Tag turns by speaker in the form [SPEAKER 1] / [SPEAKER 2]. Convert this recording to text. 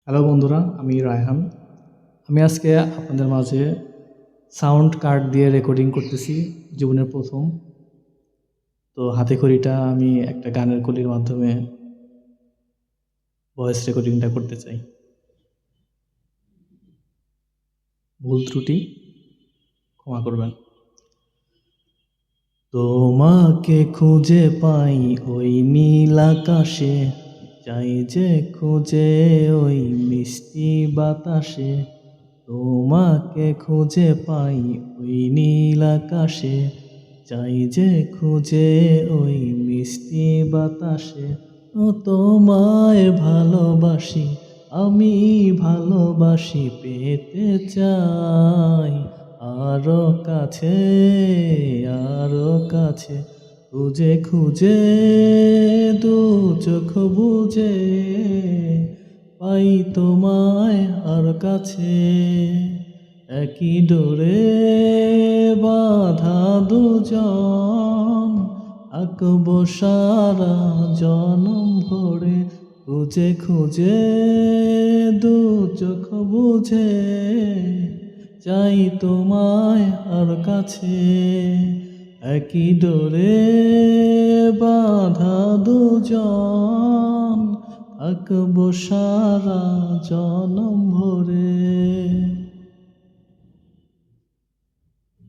[SPEAKER 1] Hello বন্ধুরা, আমি রায়হান। আমি আজকে আপনাদের মাঝে সাউন্ড কার্ড দিয়ে রেকর্ডিং করতেছি, জীবনের প্রথম। তো হাতে খড়িটা আমি একটা গানের কলির মাধ্যমে ভয়েস রেকর্ডিংটা করতে চাই। ভুল ত্রুটি ক্ষমা করবেন। তোমাকে খুঁজে পাই ওই নীল আকাশে, চাই যে খুঁজে ওই মিষ্টি বাতাসে। তোমাকে খুঁজে পাই ওই নীল আকাশে, চাই যে খুঁজে ওই মিষ্টি বাতাসে। ও তোমায় ভালোবাসি, আমি ভালোবাসি, পেতে চাই আরো কাছে, আরো কাছে। খুঁজে খুঁজে দু চোখ বুঝে পাই তোমায় আর কাছে। একই ডোরে বাঁধা দুজন, আঁকবো সারা জনম ভরে। খুঁজে খুঁজে দু চোখ বুঝে চাই তোমায় আর কাছে। একই ডোরে বাঁধা দুজন, থাকবো সারা জনম ভরে।